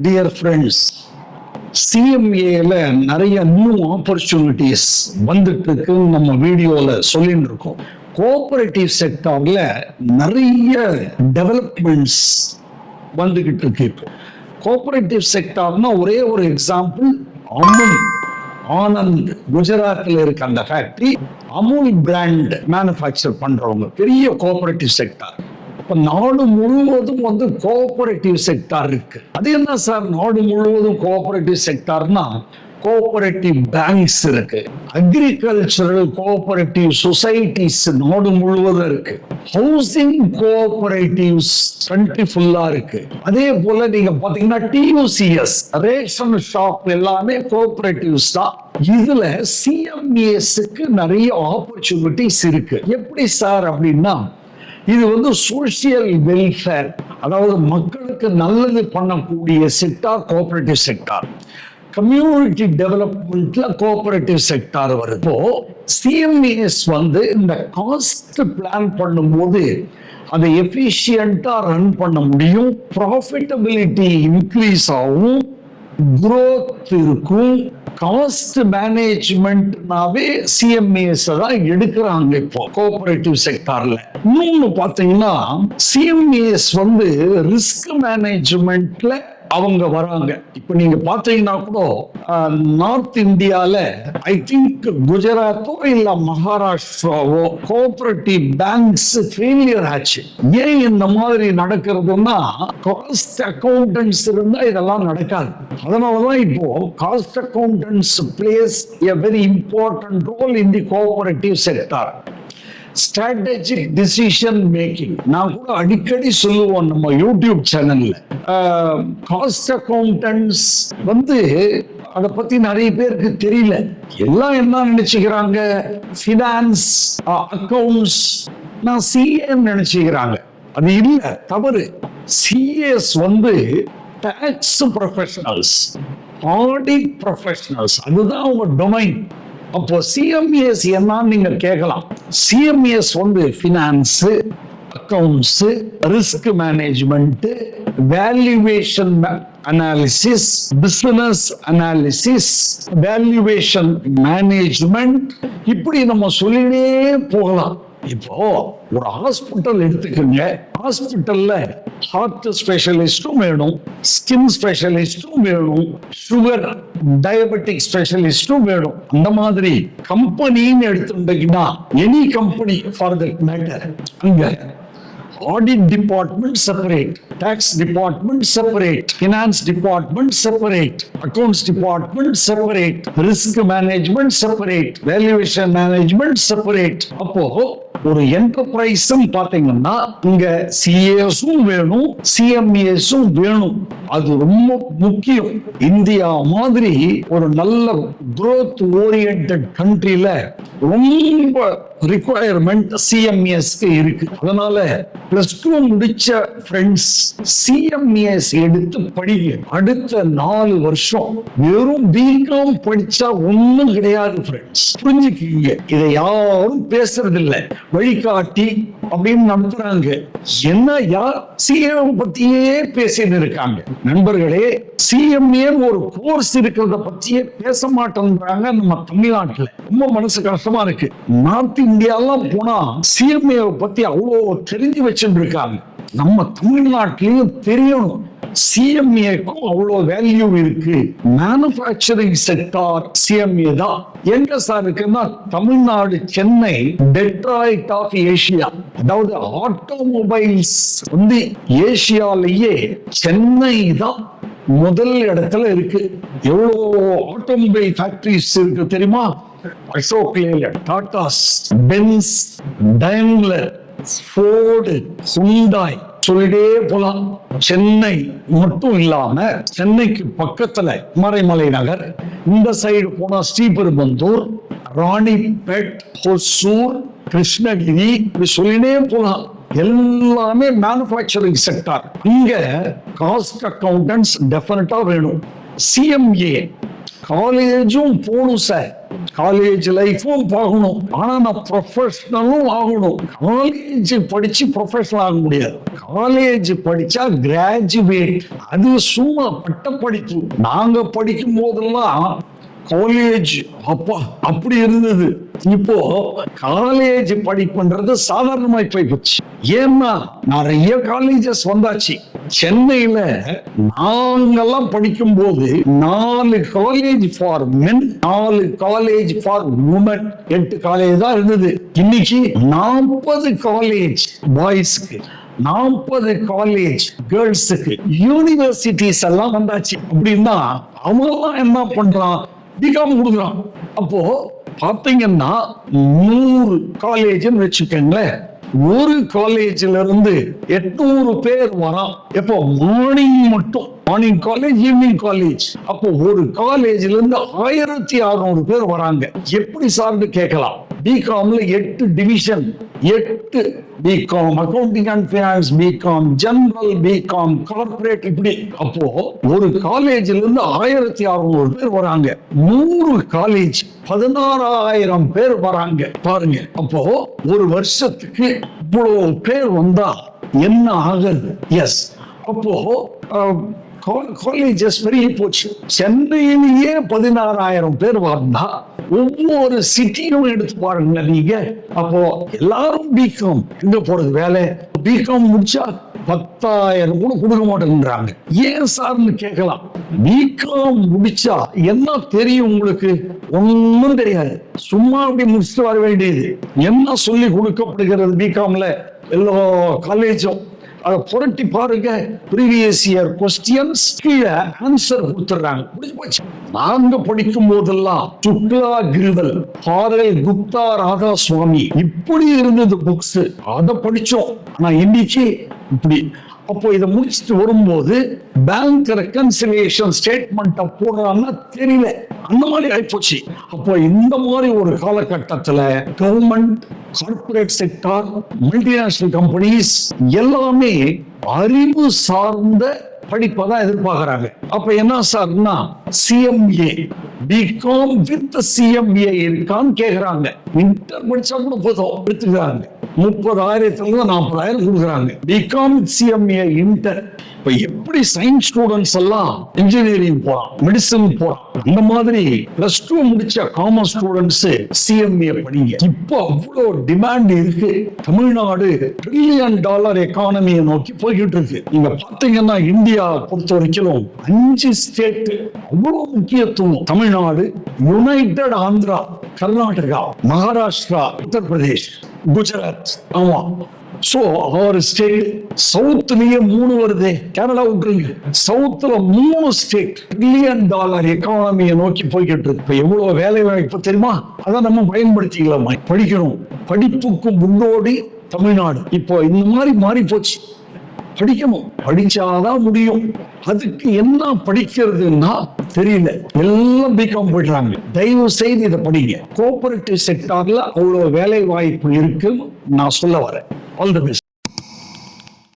Dear friends, சிஎம்ஏல நிறைய new opportunities வந்துட்டு இருக்குன்னு நம்ம வீடியோல சொல்லிட்டு இருக்கோம். கோஆபரேட்டிவ் செக்டார்ல நிறைய டெவலப்மெண்ட்ஸ் வந்துகிட்டு இருக்கு. இப்போ கோஆபரேட்டிவ் செக்டார்னா ஒரே ஒரு எக்ஸாம்பிள், அமுல் ஆனந்த் குஜராத்ல இருக்க அந்த ஃபேக்டரி அமுல் பிராண்ட் மேனுஃபேக்சர் பண்றவங்க பெரிய கோஆபரேட்டிவ் செக்டார். இப்ப நாடு முழுவதும் கோஆபரேட்டிவ் செக்டார் இருக்கு. அது என்ன சார் நாடு முழுவதும் கோஆபரேட்டிவ் செக்டார்னா, கோஆபரேட்டிவ் பேங்க்ஸ் இருக்கு, அக்ரிகல்ச்சரல் கோஆபரேட்டிவ் சொசைட்டிஸ் நாடு முழுவதும் இருக்கு, ஹவுசிங் கோஆபரேட்டிவ்ஸ் கண்ட்ரி ஃபுல்லா இருக்கு. அதே போல நீங்க பாத்தீங்கன்னா டியூசிஎஸ் ரேஷன் ஷாப் எல்லாமே கோஆபரேட்டிவ்ஸ் தான். இதுல சிஎம்ஏஸ்க்கு நிறைய ஆப்பர்ச்சுனிட்டிஸ் இருக்கு. எப்படி சார் அப்படின்னா, இது சோசியல் வெல்ஃபேர், அதாவது மக்களுக்கு நல்லது பண்ணக்கூடிய செக்டார் கோஆபரேட்டிவ் செக்டார். கம்யூனிட்டி டெவலப்மெண்ட்ல கோஆபரேட்டிவ் செக்டார் வருது. சிஎம்ஏஎஸ் இந்த காஸ்ட் பிளான் பண்ணும்போது அதை எஃபிஷியண்டா ரன் பண்ண முடியும், ப்ராஃபிட்டபிலிட்டி இன்க்ரீஸ் ஆகும், growth இருக்கும். காஸ்ட் மேனேஜ்மெண்ட்னாவே சிஎம்ஏஎஸ் தான் எடுக்கிறாங்க இப்போ கோஆபரேட்டிவ் செக்டார்ல. இன்னொன்னு பாத்தீங்கன்னா, சிஎம்ஏஎஸ் ரிஸ்க் மேனேஜ்மெண்ட்ல அவங்க வராங்க. இப்ப நீங்க பாத்தீங்கன்னா கூட நார்த் இந்தியால ஐ திங்க் குஜராத்தோ இல்ல மகாராஷ்டிராவோ கோஆபரேட்டிவ் பேங்க்ஸ் ஃபெயிலியர் ஆச்சு. ஏன் இந்த மாதிரி நடக்கிறதுன்னா, காஸ்ட் அக்கௌண்டன்ட்ஸ் இருந்தா இதெல்லாம் நடக்காது. அதனாலதான் இப்போ cost accountants plays a very important role in the cooperative sector. Strategic decision making நான் கூட அடிக்கடி சொல்லுவோம் நம்ம யூடியூப் சேனல்ல. காஸ்ட் அக்கௌண்டன்ட்ஸ் அதை பத்தி நிறைய பேருக்கு தெரியல. எல்லாம் என்ன நினைச்சுக்கிறாங்க, ஃபினான்ஸ் அக்கவுண்ட்ஸ் நான் சிஏ நினைச்சுக்கிறாங்க. அது இல்ல, தவறு. CAs tax professionals, audit professionals, அதுதான் அவங்க டொமைன். அப்போ சிஎம்ஏஎஸ் என்னன்னு நீங்க கேட்கலாம். CMAs finance, accounts, risk management, valuation analysis, business analysis, valuation management, இப்படி நம்ம சொல்லினே போகலாம். இப்போ ஒரு ஹாஸ்பிட்டல் எடுத்துக்கோங்க. ஹாஸ்பிட்டல்ல ஹார்ட் ஸ்பெஷலிஸ்டும் வேணும், ஸ்கின் ஸ்பெஷலிஸ்டும் வேணும், சுகர் டயபெட்டிக் ஸ்பெஷலிஸ்டும் வேணும். அந்த மாதிரி கம்பெனின்னு எடுத்துட்டீங்கன்னா, any company for that matter, அங்க audit department separate, tax department separate, finance department separate, accounts department separate, risk management separate, valuation management separate. அப்போ ஒரு என்டர்பிரைஸும் பாத்தீங்கன்னா இங்க சிஏஎஸும் வேணும், சிஎம்ஏஎஸும் வேணும். அது ரொம்ப முக்கியம். இந்தியா மாதிரி ஒரு நல்ல growth oriented கண்ட்ரில ரொம்ப ரிக்வயர்மெண்ட் சிஎம்ஏஎஸ்க்கு இருக்கு. அதனால +2 முடிச்ச ஃப்ரெண்ட்ஸ் சிஎம்ஏஎஸ் எடுத்து படிங்க. அடுத்த 4 வருஷம் வெறும் பிகாம் படிச்சா ஒண்ணும் கிடையாது ஃப்ரெண்ட்ஸ், புரிஞ்சுக்கீங்க. இதை யாரும் பேசுறது இல்லை, வழிகாட்டி அப்படின்னு நடத்துறாங்க. என்ன யார் சிஏ பத்தியே பேசிட்டு இருக்காங்க. நண்பர்களே, சிஎம்ஏ ஒரு கோர்ஸ் இருக்கிறத பத்தியே பேச மாட்டேன்றாங்க நம்ம தமிழ்நாட்டுல. ரொம்ப மனசு கஷ்டமா இருக்கு. நார்த் இந்தியாலாம் போனா சிஎம்ஏ பத்தி அவ்வளோ தெரிஞ்சு வச்சுட்டு இருக்காங்க. நம்ம தமிழ்நாட்டிலையும் தெரியணும், சிஎம்ஏக்கும் அவ்வளோ வேல்யூ இருக்கு. மேனுஃபேக்சரிங் செக்டார் சிஎம்ஏ தான். எங்க சார் இருக்குன்னா, Tamil Nadu Chennai Detroit of Asia. அதாவது ஆட்டோமொபைல்ஸ் ஏசியாலேயே சென்னை தான் முதல் இடத்துல இருக்கு. எவ்வளோ ஆட்டோமொபைல் ஃபேக்டரிஸ் இருக்கு தெரியுமா? Ashok Leyland, Tatas, Benz, Daimler, Ford, Hyundai, சொல்லிட்டே போலாம். சென்னை மட்டும் இல்லாம சென்னைக்கு பக்கத்துல மறைமலை நகர், இந்த சைடு போனா ஸ்ரீபெரும்புதூர், ராணிப்பேட், ஹொசூர், கிருஷ்ணகிரி, இப்படி சொல்லிட்டே போலாம். எல்லாமே மேனுஃபேக்சரிங் செக்டார். இங்க காஸ்ட் அக்கௌண்டன்ட்ஸ் டெஃபினட்டா வேணும். சிஎம்ஏ காலேஜும் போகணும் சார், காலேஜ் லைஃபும் பார்க்கணும், ஆனா நான் ப்ரொஃபஷனலும் ஆகணும். காலேஜ் படிச்சு ப்ரொஃபஷனல் ஆக முடியாது. காலேஜ் படிச்சா கிராஜுவேட், அது சும்மா பட்டப்படிப்பு. நாங்க படிக்கும் போதெல்லாம் காலேஜ் அப்பா அப்படி இருந்தது. இப்போ காலேஜ் படிப்புன்றது சாதாரணமாய் போயிடுச்சு. ஏன்னா நிறைய காலேஜஸ் வந்தாச்சு. சென்னையில நாங்கெல்லாம் படிக்கும் போது 4 college for men, 4 college for women, 8 college தான் இருந்தது. இன்னைக்கு 40 காலேஜ் பாய்ஸ்க்கு, 40 காலேஜ் கேர்ள்ஸுக்கு, யூனிவர்சிட்டிஸ் எல்லாம் வந்தாச்சு. அப்படின்னா அவங்கெல்லாம் என்ன பண்றான், பிகாம் கொடுக்குறான். அப்போ பாத்தீங்கன்னா 100 காலேஜ்னு வச்சுக்கோங்களேன், ஒரு காலேஜ்ல இருந்து 800 பேர் வரான். எப்போ மார்னிங் மட்டும், மார்னிங் காலேஜ், ஈவினிங் காலேஜ். அப்போ ஒரு காலேஜ்ல இருந்து 1600 பேர் வராங்க. எப்படி சார்னு கேட்கலாம். பிகாம்ல 8 division, 8 B Com accounting and finance, B Com general, B Com corporate, இப்படி. அப்போ ஒரு காலேஜ்ல இருந்து 1600 பேர் வராங்க. 100 காலேஜ் 16,000 பேர் வராங்க பாருங்க. அப்போ ஒரு வருஷத்துக்கு இவ்வளவு பேர் வந்தா என்ன ஆகுது? எஸ், அப்போ காலேஜஸ் பெருகி போச்சு. சென்னையிலேயே 16,000 பேர் வந்தா ஒவ்வொரு சிட்டியும் எடுத்து பாருங்க நீங்க. அப்போ எல்லாரும் பிகாம், எங்க போறது வேலை? பிகாம் முடிச்சா 10,000 கூட கொடுக்க மாட்டேங்கிறாங்க. ஏன் சார்னு கேட்கலாம். பிகாம் முடிச்சா என்ன தெரியும் உங்களுக்கு? ஒன்னும் தெரியாது. சும்மா அப்படி முடிச்சுட்டு வர வேண்டியது. என்ன சொல்லி கொடுக்கப்படுகிறது பிகாம்ல? எல்லா காலேஜும் அதை புரட்டி பாருங்க, ப்ரீவியஸ் இயர் கொஸ்டியன்ஸ் கீழே ஆன்சர் கொடுத்துறாங்க. நாங்க படிக்கும் போதெல்லாம் சுக்லா கிரிவல், ஆர்எல் குப்தா ராதா சுவாமி, இப்படி இருந்தது புக்ஸ். அதை படிச்சோம். ஆனா இன்னைக்கு இப்படி. அப்போ இதை முடிச்சுட்டு வரும்போது பேங்க் ரெக்கன்சிலியேஷன் ஸ்டேட்மெண்ட் போடுறாங்கன்னா தெரியல, அந்த மாதிரி ஆயிப்போச்சு. அப்போ இந்த மாதிரி ஒரு காலகட்டத்துல government, corporate sector, multinational companies எல்லாமே அறிவு சார்ந்த படிப்பதான் எதிர்பார்க்கறாங்க. அப்ப என்ன சார்னா சிஎம்ஏ, பிகாம் வித் சிஎம்ஏ இருக்கான்னு கேக்குறாங்க. இன்டர் படிச்சா கூட போதும் எடுத்துக்கிறாங்க. 30,000 40,000 கொடுக்குறாங்க. B Com CMA inter. இப்ப எப்படி சயின்ஸ் ஸ்டூடெண்ட்ஸ் எல்லாம் இன்ஜினியரிங் போறான், மெடிசன் போறான், அந்த மாதிரி +2 முடிச்ச காமர்ஸ் ஸ்டூடெண்ட்ஸ் சிஎம்ஏ படிங்க. இப்போ அவ்வளவு டிமாண்ட் இருக்கு. தமிழ்நாடு $1 trillion எக்கானமியை நோக்கி போய்கிட்டு இருக்கு. நீங்க பாத்தீங்கன்னா இந்தியா பொறுத்த வரைக்கும் 5 ஸ்டேட் அவ்வளவு முக்கியத்துவம். தமிழ்நாடு, யுனைடெட் ஆந்திரா, கர்நாடகா, மகாராஷ்டிரா, உத்தரப்பிரதேஷ், குஜராத். ஆமா, சோ 6 ஸ்டேட். சவுத்லயே 3 வருது. கேரளா விட்டுருங்க, சவுத்ல 3 ஸ்டேட் $1 trillion எக்கானமியை நோக்கி போய்கிட்டு இருக்கு. இப்ப எவ்வளவு வேலை வாய்ப்பு தெரியுமா? அதான் நம்ம பயன்படுத்திக்கலாமா? படிக்கணும். படிப்புக்கு முன்னோடி தமிழ்நாடு. இப்போ இந்த மாதிரி மாறி போச்சு. படிக்கணும், படிச்சாதான் முடியும். அதுக்கு என்ன படிக்கிறதுன்னா தெரியல. எல்லாம் பிகாம் போயிடுறாங்க. தயவு செய்து இதை படிங்க. கோஆபரேட்டிவ் செக்டார்ல அவ்வளவு வேலை வாய்ப்பு இருக்குன்னு நான் சொல்ல வரேன். All the best.